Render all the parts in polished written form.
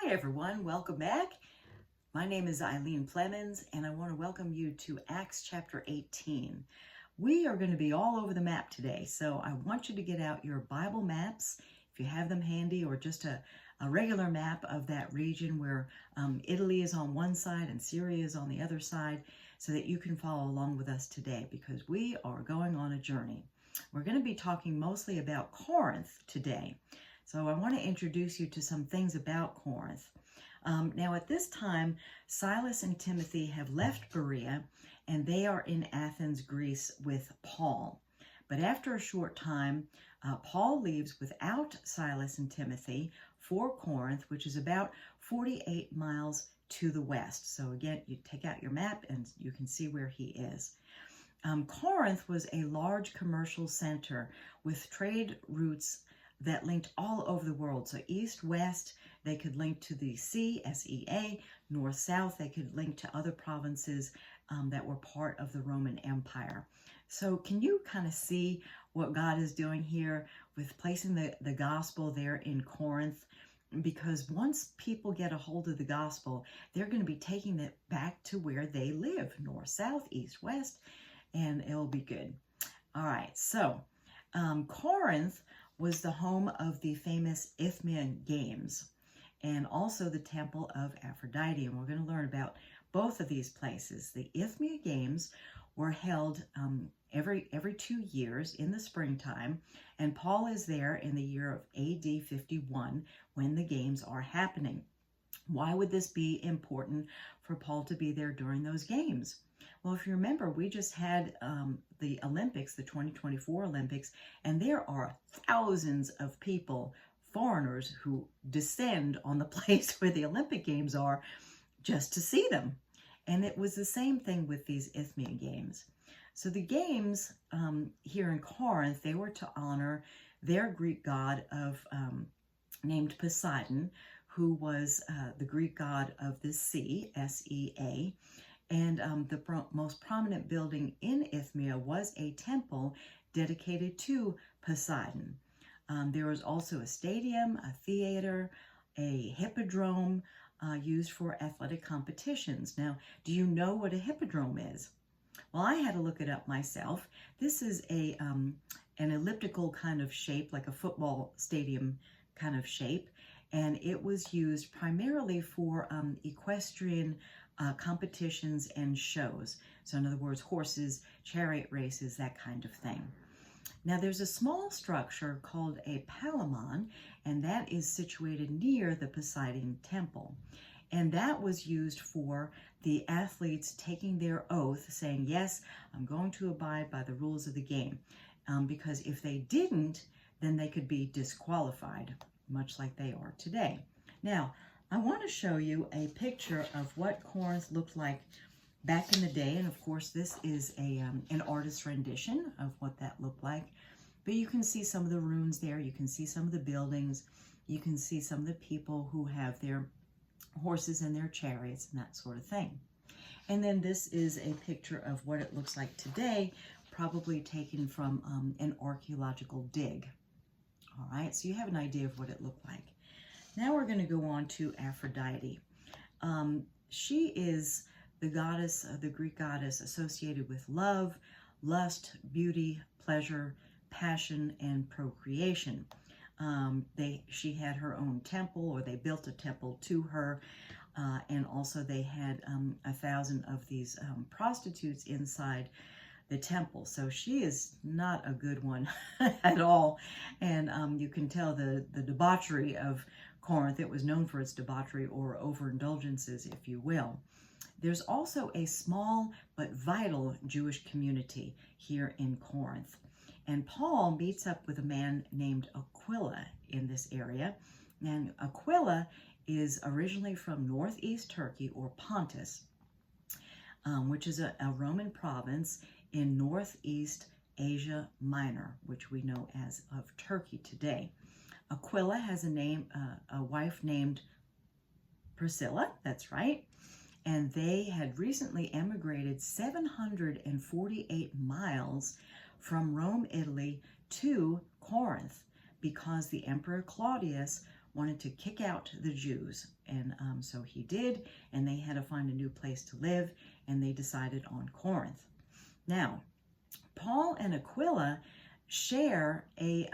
Hi everyone, welcome back. My name is Eileen Flemons and I want to welcome you to Acts chapter 18. We are going to be all over the map today, so I want you to get out your Bible maps if you have them handy, or just a regular map of that region where Italy is on one side and Syria is on the other side, so that you can follow along with us today, because we are going on a journey. We're going to be talking mostly about Corinth today. So I want to introduce you to some things about Corinth. Now at this time, Silas and Timothy have left Berea and they are in Athens, Greece with Paul. But after a short time, Paul leaves without Silas and Timothy for Corinth, which is about 48 miles to the west. So again, you take out your map and you can see where he is. Corinth was a large commercial center with trade routes that linked all over the world. So east, west, they could link to the sea, SEA, north, south, they could link to other provinces that were part of the Roman Empire. So can you kind of see what God is doing here with placing the gospel there in Corinth? Because once people get a hold of the gospel, they're going to be taking it back to where they live, north, south, east, west, and it'll be good. All right, so Corinth was the home of the famous Isthmian Games and also the Temple of Aphrodite. And we're going to learn about both of these places. The Isthmian Games were held every 2 years in the springtime, and Paul is there in the year of AD 51 when the games are happening. Why would this be important for Paul to be there during those games? Well, if you remember, we just had the Olympics, the 2024 Olympics, and there are thousands of people, foreigners, who descend on the place where the Olympic Games are just to see them. And it was the same thing with these Isthmian Games. So the games here in Corinth, they were to honor their Greek god of named Poseidon, who was the Greek god of the sea, SEA. And the most prominent building in Isthmia was a temple dedicated to Poseidon. There was also a stadium, a theater, a hippodrome used for athletic competitions. Now, do you know what a hippodrome is? Well, I had to look it up myself. This is an elliptical kind of shape, like a football stadium kind of shape, and it was used primarily for equestrian competitions and shows. So in other words, horses, chariot races, that kind of thing. Now there's a small structure called a palamon, and that is situated near the Poseidon temple. And that was used for the athletes taking their oath, saying, yes, I'm going to abide by the rules of the game. Because if they didn't, then they could be disqualified, much like they are today. Now, I want to show you a picture of what Corinth looked like back in the day. And of course, this is an artist's rendition of what that looked like. But you can see some of the ruins there. You can see some of the buildings. You can see some of the people who have their horses and their chariots and that sort of thing. And then this is a picture of what it looks like today, probably taken from an archaeological dig. All right, so you have an idea of what it looked like. Now we're going to go on to Aphrodite. She is the goddess, the Greek goddess associated with love, lust, beauty, pleasure, passion, and procreation. She had her own temple, or they built a temple to her, and also they had 1,000 of these prostitutes inside the temple. So she is not a good one at all. And you can tell the debauchery of Corinth. It was known for its debauchery, or overindulgences, if you will. There's also a small but vital Jewish community here in Corinth. And Paul meets up with a man named Aquila in this area. And Aquila is originally from northeast Turkey, or Pontus, which is a Roman province in northeast Asia Minor, which we know as of Turkey today. Aquila has a wife named Priscilla, that's right, and they had recently emigrated 748 miles from Rome, Italy to Corinth, because the Emperor Claudius wanted to kick out the Jews. And so he did, and they had to find a new place to live, and they decided on Corinth. Now, Paul and Aquila share a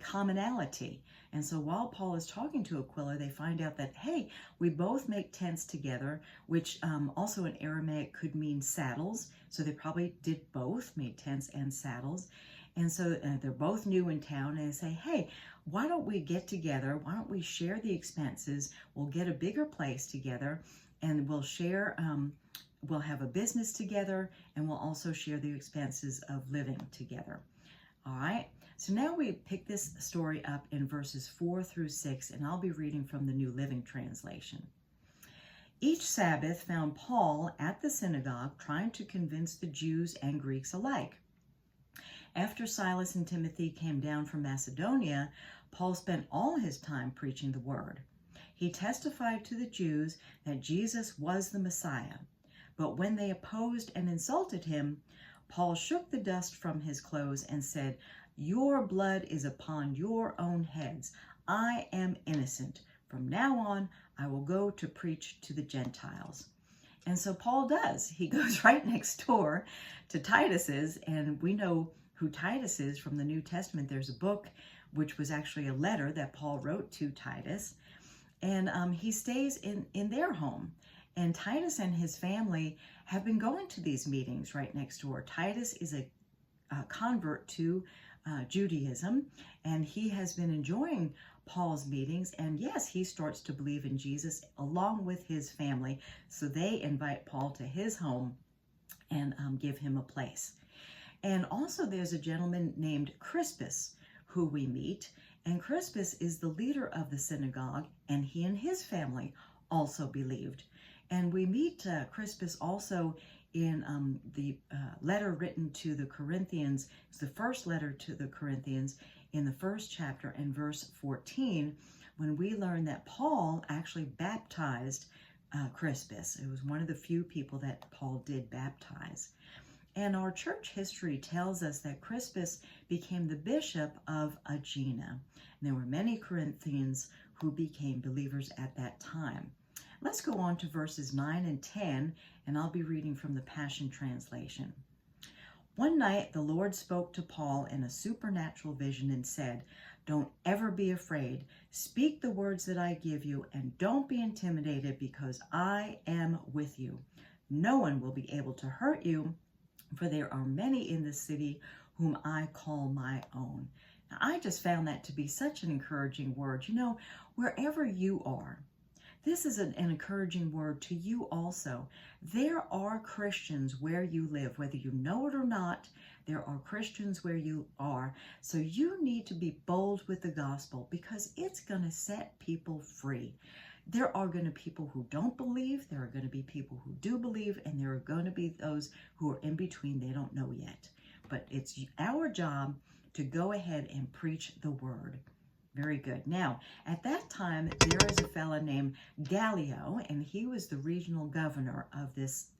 commonality. And so while Paul is talking to Aquila, they find out that, hey, we both make tents together, which also in Aramaic could mean saddles. So they probably did both, made tents and saddles. And so they're both new in town, and they say, hey, why don't we get together? Why don't we share the expenses? We'll get a bigger place together, and we'll share, we'll have a business together, and we'll also share the expenses of living together. All right, so now we pick this story up in verses 4 through 6, and I'll be reading from the New Living Translation. Each Sabbath found Paul at the synagogue trying to convince the Jews and Greeks alike. After Silas and Timothy came down from Macedonia, Paul spent all his time preaching the word. He testified to the Jews that Jesus was the Messiah. But when they opposed and insulted him, Paul shook the dust from his clothes and said, "Your blood is upon your own heads. I am innocent. From now on, I will go to preach to the Gentiles." And so Paul does. He goes right next door to Titus's, and we know who Titus is from the New Testament. There's a book, which was actually a letter that Paul wrote to Titus, and he stays in their home. And Titus and his family have been going to these meetings right next door. Titus is a convert to Judaism, and he has been enjoying Paul's meetings. And yes, he starts to believe in Jesus along with his family. So they invite Paul to his home and give him a place. And also there's a gentleman named Crispus who we meet. And Crispus is the leader of the synagogue, and he and his family also believed. And we meet Crispus also in the letter written to the Corinthians. It's the first letter to the Corinthians in the first chapter and verse 14, when we learn that Paul actually baptized Crispus. It was one of the few people that Paul did baptize. And our church history tells us that Crispus became the bishop of Aegina. And there were many Corinthians who became believers at that time. Let's go on to verses 9 and 10, and I'll be reading from the Passion Translation. One night, the Lord spoke to Paul in a supernatural vision and said, "Don't ever be afraid. Speak the words that I give you, and don't be intimidated, because I am with you. No one will be able to hurt you, for there are many in the city whom I call my own." Now, I just found that to be such an encouraging word. You know, wherever you are, this is an encouraging word to you also. There are Christians where you live, whether you know it or not. There are Christians where you are. So you need to be bold with the gospel, because it's going to set people free. There are going to be people who don't believe. There are going to be people who do believe. And there are going to be those who are in between. They don't know yet. But it's our job to go ahead and preach the word. Very good. Now, at that time, there is a fellow named Gallio, and he was the regional governor of this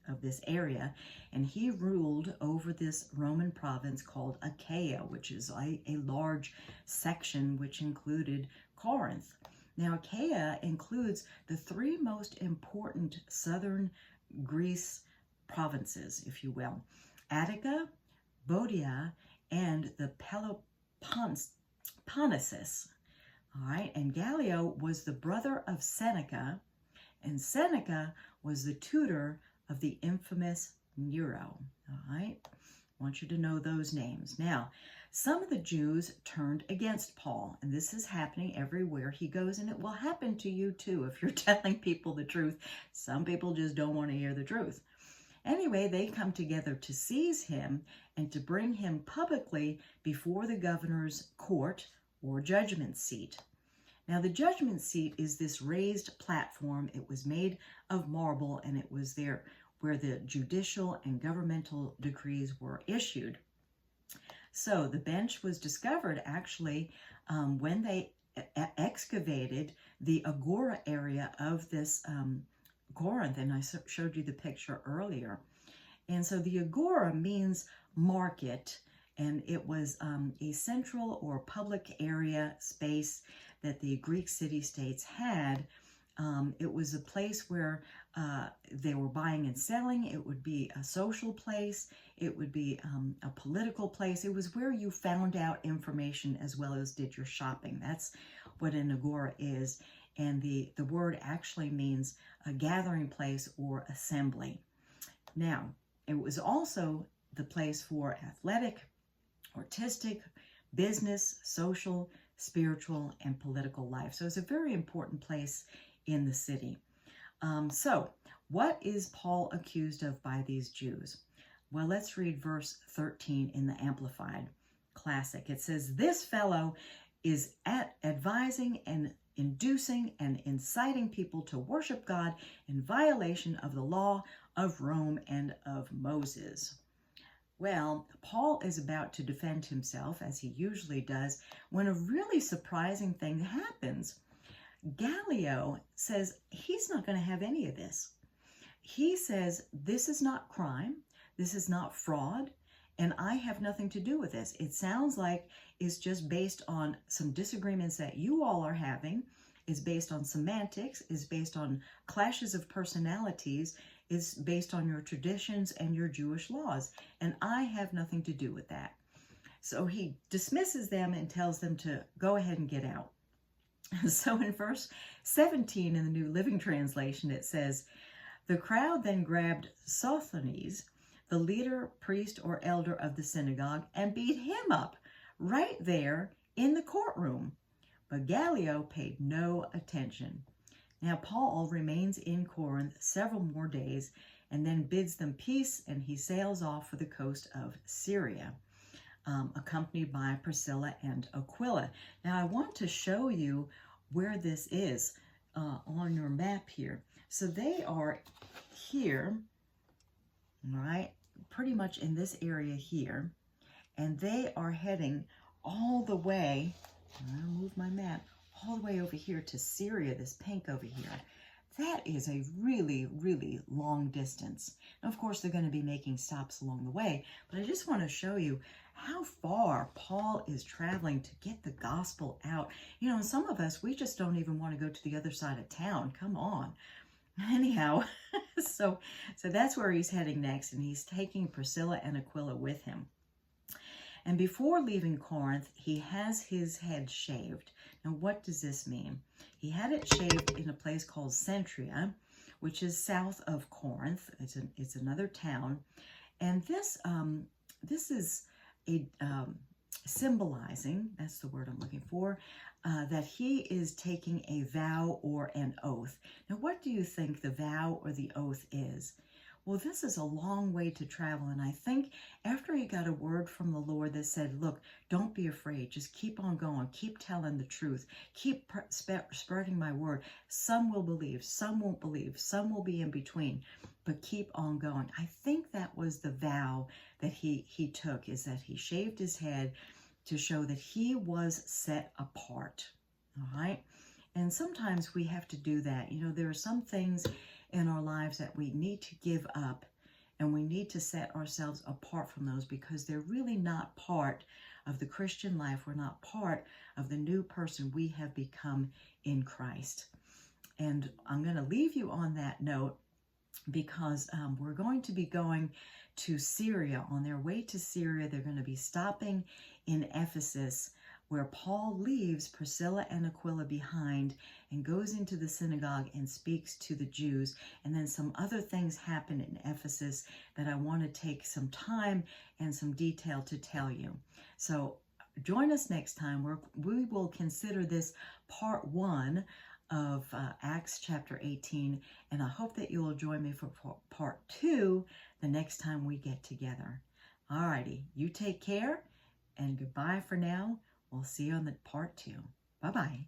area, and he ruled over this Roman province called Achaia, which is a large section which included Corinth. Now, Achaia includes the three most important southern Greece provinces, if you will: Attica, Boeotia, and the Peloponnesus. All right, and Gallio was the brother of Seneca, and Seneca was the tutor of the infamous Nero. All right, I want you to know those names. Now, some of the Jews turned against Paul, and this is happening everywhere he goes, and it will happen to you too if you're telling people the truth. Some people just don't want to hear the truth. Anyway, they come together to seize him and to bring him publicly before the governor's court or judgment seat. Now, the judgment seat is this raised platform. It was made of marble, and it was there where the judicial and governmental decrees were issued. So the bench was discovered actually when they excavated the agora area of this Corinth, and I showed you the picture earlier. And so the agora means market, and it was a central or public area space that the Greek city-states had. It was a place where they were buying and selling. It would be a social place. It would be a political place. It was where you found out information as well as did your shopping. That's what an agora is. And the word actually means a gathering place or assembly. Now, it was also the place for athletic, artistic, business, social, spiritual, and political life. So it's a very important place in the city. So what is Paul accused of by these Jews? Well, let's read verse 13 in the Amplified Classic. It says, "This fellow is advising and inducing and inciting people to worship God in violation of the law of Rome and of Moses." Well, Paul is about to defend himself, as he usually does, when a really surprising thing happens. Gallio says he's not going to have any of this. He says, this is not crime, this is not fraud, and I have nothing to do with this. It sounds like it's just based on some disagreements that you all are having. It's based on semantics, it's based on clashes of personalities, it's based on your traditions and your Jewish laws, and I have nothing to do with that. So he dismisses them and tells them to go ahead and get out. So in verse 17 in the New Living Translation, it says, "The crowd then grabbed Sosthenes, the leader, priest, or elder of the synagogue, and beat him up right there in the courtroom. But Gallio paid no attention." Now Paul remains in Corinth several more days and then bids them peace, and he sails off for the coast of Syria, accompanied by Priscilla and Aquila. Now I want to show you where this is on your map here. So they are here, right, pretty much in this area here, and they are heading all the way, I'll move my map, all the way over here to Syria, this pink over here. That is a really, really long distance. Now, of course, they're going to be making stops along the way, but I just want to show you how far Paul is traveling to get the gospel out. You know, and some of us, we just don't even want to go to the other side of town. Come on. Anyhow, so that's where he's heading next, and he's taking Priscilla and Aquila with him. And before leaving Corinth, he has his head shaved. Now, what does this mean? He had it shaved in a place called Centria, which is south of Corinth. It's another town. And this is a symbolizing, that's the word I'm looking for, that he is taking a vow or an oath. Now, what do you think the vow or the oath is? Well, this is a long way to travel, and I think after he got a word from the Lord that said, look, don't be afraid, just keep on going, keep telling the truth, keep spreading my word. Some will believe, some won't believe, some will be in between, but keep on going. I think that was the vow that he took, is that he shaved his head to show that he was set apart, all right? And sometimes we have to do that. You know, there are some things in our lives that we need to give up, and we need to set ourselves apart from those because they're really not part of the Christian life. We're not part of the new person we have become in Christ. And I'm going to leave you on that note because we're going to be going to Syria. On their way to Syria, they're going to be stopping in Ephesus, where Paul leaves Priscilla and Aquila behind and goes into the synagogue and speaks to the Jews. And then some other things happen in Ephesus that I want to take some time and some detail to tell you. So join us next time where we will consider this part 1 of Acts chapter 18. And I hope that you will join me for part 2 the next time we get together. All righty, you take care and goodbye for now. We'll see you on the part 2. Bye-bye.